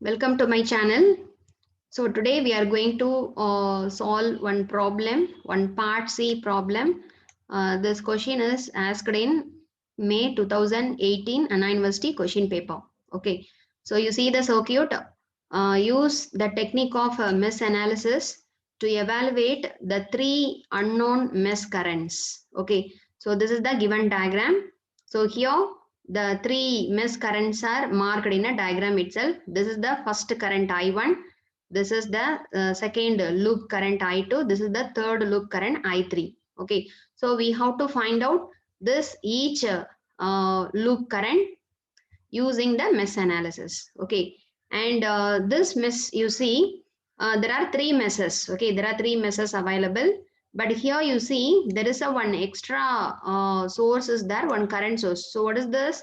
Welcome to my channel. So today we are going to solve one problem, one part C problem. This question is asked in May 2018 Anna University question paper. Okay, so you see the circuit. Use the technique of mesh analysis to evaluate the three unknown mesh currents. Okay, so this is the given diagram. So here the three mesh currents are marked in a diagram itself. This is the first current I1. This is the second loop current I2. This is the third loop current I3. Okay, so we have to find out this each loop current using the mesh analysis. Okay, and this mesh you see there are three meshes. Okay, there are three meshes available, but here you see there is a one extra source is there, one current source. So what is this?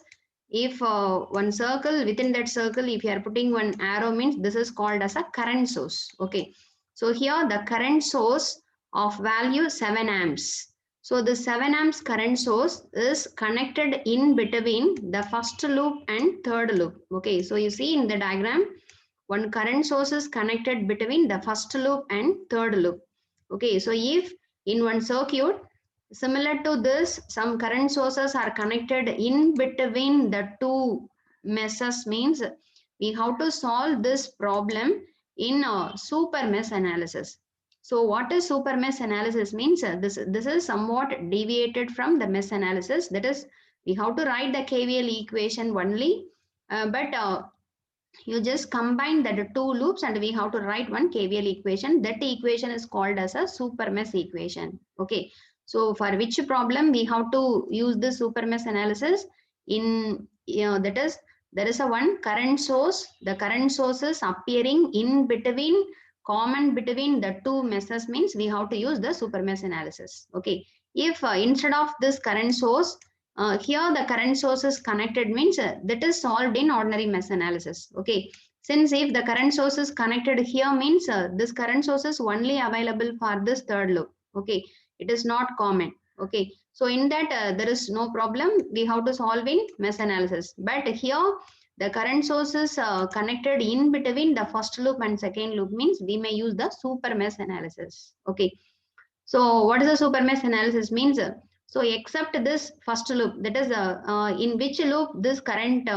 If one circle, within that circle if you are putting one arrow, means this is called as a current source. Okay, so here the current source of value 7 amps. So the 7 amps current source is connected in between the first loop and third loop. Okay, so you see in the diagram, one current source is connected between the first loop and third loop. Okay, so if in one circuit, similar to this, some current sources are connected in between the two meshes, means we have to solve this problem in a super mesh analysis. So what is super mesh analysis means? This is somewhat deviated from the mesh analysis. That is, we have to write the KVL equation only, but you just combine the two loops and we have to write one KVL equation. That equation is called as a super mesh equation. Okay, so for which problem we have to use this super mesh analysis in, that is, there is a one current source. The current source is appearing in between, common between the two meshes, means we have to use the super mesh analysis. Okay, if instead of this current source, here the current source is connected, means that is solved in ordinary mesh analysis. Okay, since if the current source is connected here, means this current source is only available for this third loop. Okay, it is not common. Okay, so in that there is no problem, we have to solve in mesh analysis. But here the current source is connected in between the first loop and second loop, means we may use the super mesh analysis. Okay, so what is the super mesh analysis means? So except this first loop, that is in which loop this current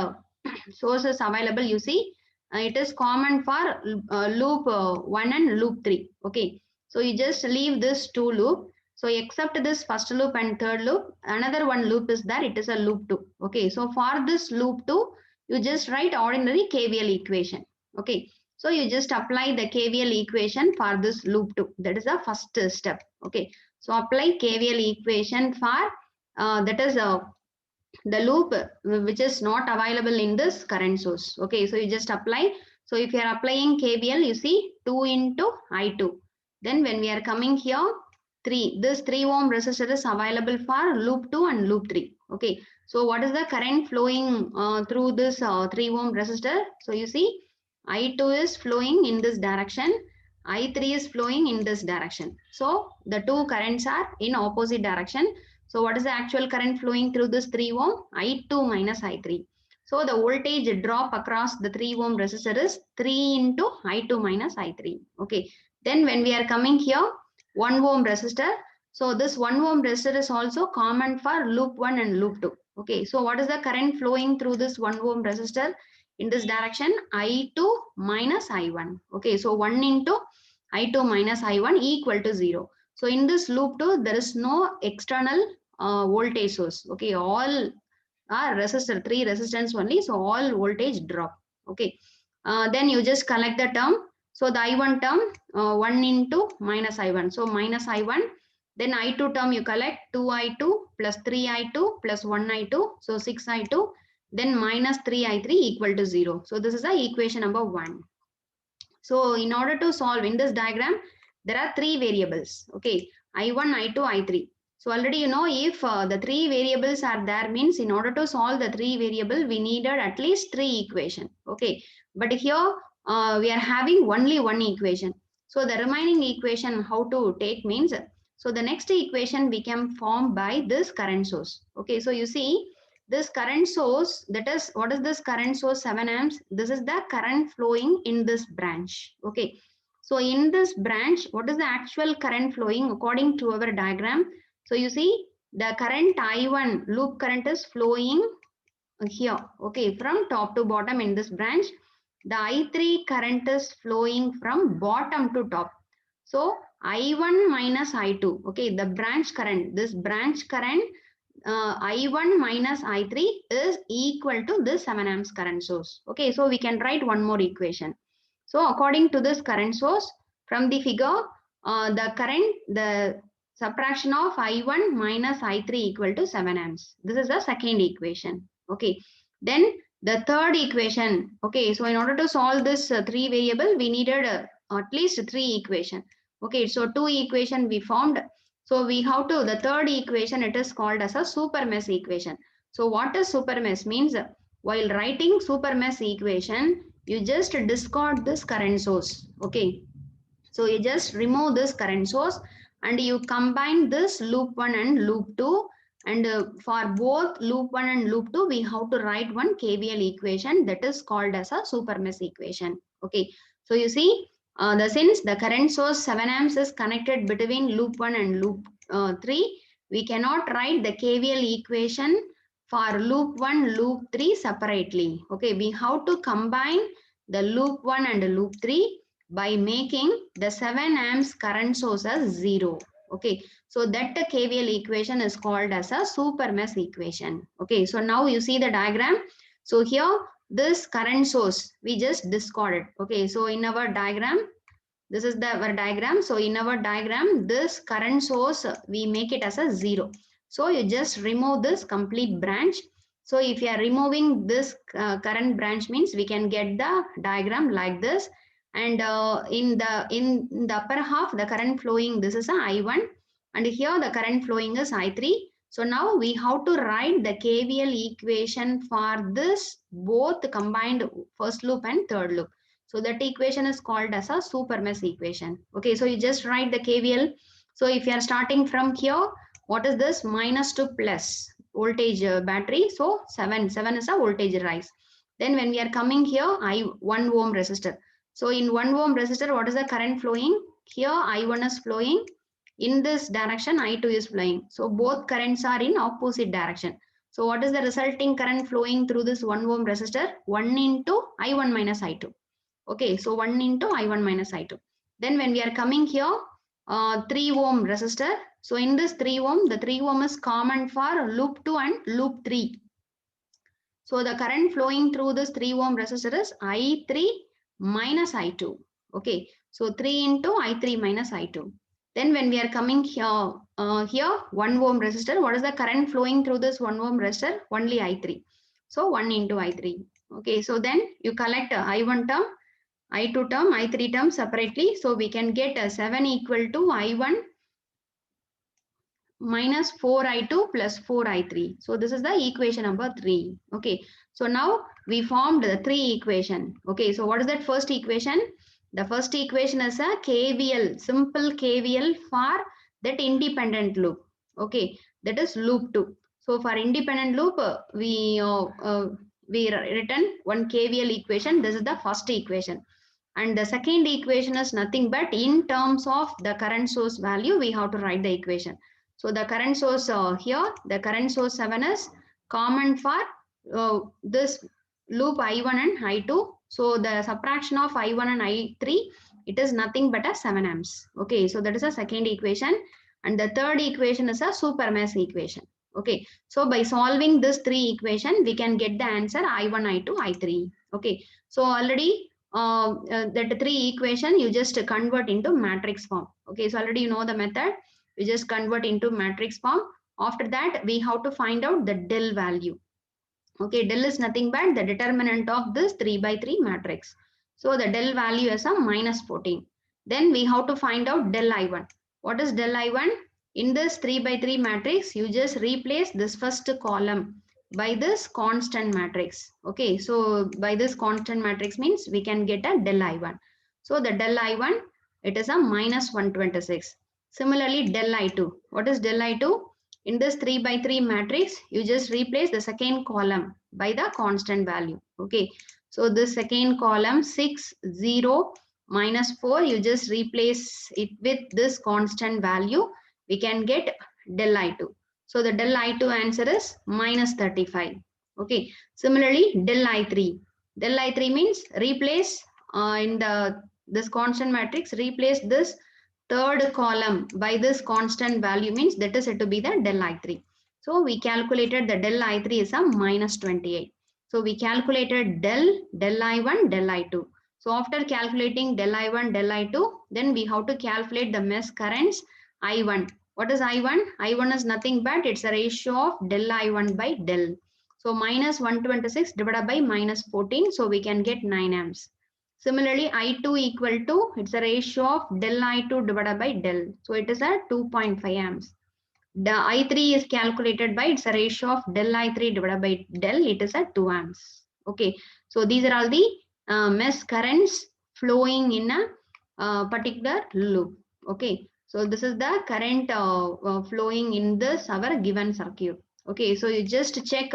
source is available, you see, it is common for loop 1 and loop 3. Okay, so you just leave this two loop. So except this first loop and third loop, another one loop is there, it is a loop 2. Okay, so for this loop 2, you just write ordinary KVL equation. Okay, so you just apply the KVL equation for this loop 2. That is the first step. Okay, so apply KVL equation for that is the loop which is not available in this current source. Okay, so you just apply. So if you are applying KVL, you see 2 into I2. Then when we are coming here, 3, this 3 ohm resistor is available for loop 2 and loop 3. Okay, so what is the current flowing through this 3 ohm resistor? So you see I2 is flowing in this direction, I3 is flowing in this direction. So the two currents are in opposite direction. So what is the actual current flowing through this 3 ohm? I2 minus I3. So the voltage drop across the 3 ohm resistor is 3 into I2 minus I3. Okay. Then when we are coming here, 1 ohm resistor. So this 1 ohm resistor is also common for loop 1 and loop 2. Okay. So what is the current flowing through this 1 ohm resistor? In this direction, I2 minus I1. Okay. So 1 into I2 minus I1 equal to 0. So in this loop 2, there is no external voltage source. Okay, all are resistor, 3 resistance only. So all voltage drop. Okay, then you just collect the term. So the I1 term 1 into minus I1. So minus I1. Then I2 term you collect 2I2 plus 3I2 plus 1I2. So 6I2. Then minus 3I3 equal to 0. So this is the equation number 1. So in order to solve in this diagram, there are three variables. Okay, I1, I2, I3. So already you know, if the three variables are there, means in order to solve the three variable, we needed at least 3 equation. Okay, but here we are having only one equation. So the remaining equation how to take means, so the next equation became formed by this current source. Okay, so you see this current source, that is, what is this current source? 7 amps. This is the current flowing in this branch. Okay. So in this branch, what is the actual current flowing according to our diagram? So you see the current I1 loop current is flowing here. Okay. From top to bottom in this branch. The I3 current is flowing from bottom to top. So I1 minus I2. Okay. The branch current, this branch current I1 minus I3 is equal to this 7 amps current source. Okay, so we can write one more equation. So according to this current source, from the figure, the subtraction of I1 minus I3 equal to 7 amps. This is the second equation. Okay, then the third equation. Okay, so in order to solve this three variable, we needed at least three equation. Okay, so two equation we formed. So we have to, the third equation, it is called as a super mesh equation. So what is super mesh means? While writing super mesh equation, you just discard this current source. Okay. So you just remove this current source and you combine this loop 1 and loop 2. And for both loop 1 and loop 2, we have to write one KVL equation that is called as a super mesh equation. Okay. So you see, since the current source 7 amps is connected between loop 1 and loop 3, we cannot write the KVL equation for loop 1, loop 3 separately. Okay. We have to combine the loop 1 and loop 3 by making the 7 amps current source as 0. Okay, so that the KVL equation is called as a super mesh equation. Okay, so now you see the diagram. So here this current source we just discarded. Okay, so in our diagram, this is our diagram. So in our diagram, this current source we make it as a 0. So you just remove this complete branch. So if you are removing this current branch means we can get the diagram like this. And in the upper half, the current flowing, this is a I1, and here the current flowing is I3. So now we have to write the KVL equation for this both combined first loop and third loop. So that equation is called as a super mesh equation. Okay, so you just write the KVL. So if you are starting from here, what is this? Minus to plus voltage battery. So 7 is a voltage rise. Then when we are coming here, 1 ohm resistor. So in 1 ohm resistor, what is the current flowing? Here I1 is flowing. In this direction, I2 is flowing. So both currents are in opposite direction. So what is the resulting current flowing through this 1 ohm resistor? 1 into I1 minus I2. Okay, so 1 into I1 minus I2. Then when we are coming here, 3 ohm resistor. So in this 3 ohm, the 3 ohm is common for loop 2 and loop 3. So the current flowing through this 3 ohm resistor is I3 minus I2. Okay, so 3 into I3 minus I2. Then when we are coming here, 1 ohm resistor, what is the current flowing through this 1 ohm resistor? Only I3. So 1 into I3. Okay, so then you collect I1 term, I2 term, I3 term separately. So we can get a 7 equal to I1 minus 4I2 plus 4I3. So this is the equation number 3. Okay. So now we formed the 3 equation. Okay. So what is that first equation? The first equation is a KVL, simple KVL for that independent loop. Okay. That is loop 2. So for independent loop, we written one KVL equation. This is the first equation. And the second equation is nothing but in terms of the current source value, we have to write the equation. So the current source here, the current source 7 is common for this loop I1 and I2. So the subtraction of I1 and I3, it is nothing but a 7 amps. Okay, so that is a second equation. And the third equation is a super mesh equation. Okay, so by solving this 3 equation, we can get the answer I1, I2, I3. Okay, so already that 3 equation you just convert into matrix form. Okay, so already you know the method. We just convert into matrix form. After that, we have to find out the del value. Okay, del is nothing but the determinant of this 3 by 3 matrix. So the del value is a minus 14. Then we have to find out del I1. What is del I1? In this 3 by 3 matrix, you just replace this first column by this constant matrix. Okay, so by this constant matrix means we can get a del I1. So the del I1, it is a minus 126. Similarly, del I2. What is del I2? In this 3 by 3 matrix, you just replace the second column by the constant value. Okay. So this second column 6, 0, minus 4, you just replace it with this constant value. We can get del I2. So the del I2 answer is minus 35. Okay. Similarly, del I3. Del I3 means replace in this constant matrix, replace this third column by this constant value, means that is said to be the del I3. So we calculated the del I3 is a minus 28. So we calculated del I1, del I2. So after calculating del I1, del I2, then we have to calculate the mesh currents I1. What is I1? I1 is nothing but it's a ratio of del I1 by del. So minus 126 divided by minus 14. So we can get 9 amps. Similarly, I2 equal to, it's a ratio of del I2 divided by del. So it is a 2.5 amps. The I3 is calculated by, it's a ratio of del I3 divided by del. It is a 2 amps. Okay. So these are all the mesh currents flowing in a particular loop. Okay. So this is the current flowing in this our given circuit. Okay. So you just check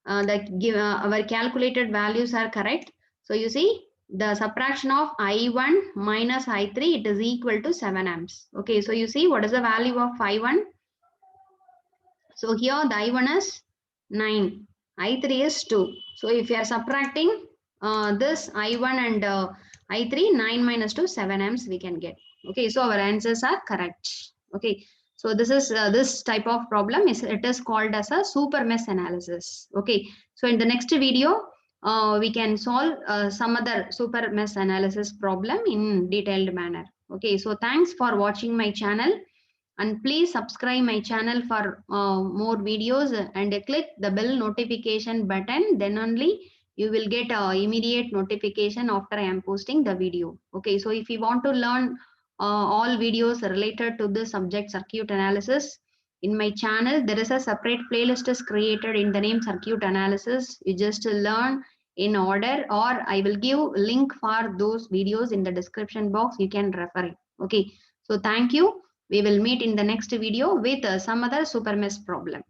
our calculated values are correct. So you see, the subtraction of I1 minus I3, it is equal to 7 amps. Okay, so you see what is the value of I1? So here the I1 is 9, I3 is 2. So if you are subtracting this I1 and I3, 9 minus 2, 7 amps we can get. Okay, so our answers are correct. Okay, so this is this type of problem is, it is called as a super mesh analysis. Okay, so in the next video, we can solve some other super mesh analysis problem in detailed manner. Okay, so thanks for watching my channel, and please subscribe my channel for more videos, and click the bell notification button, then only you will get immediate notification after I am posting the video. Okay, so if you want to learn all videos related to the subject circuit analysis, in my channel there is a separate playlist is created in the name circuit analysis. You just learn in order, or I will give link for those videos in the description box, you can refer it. Okay, so thank you. We will meet in the next video with some other super mesh problem.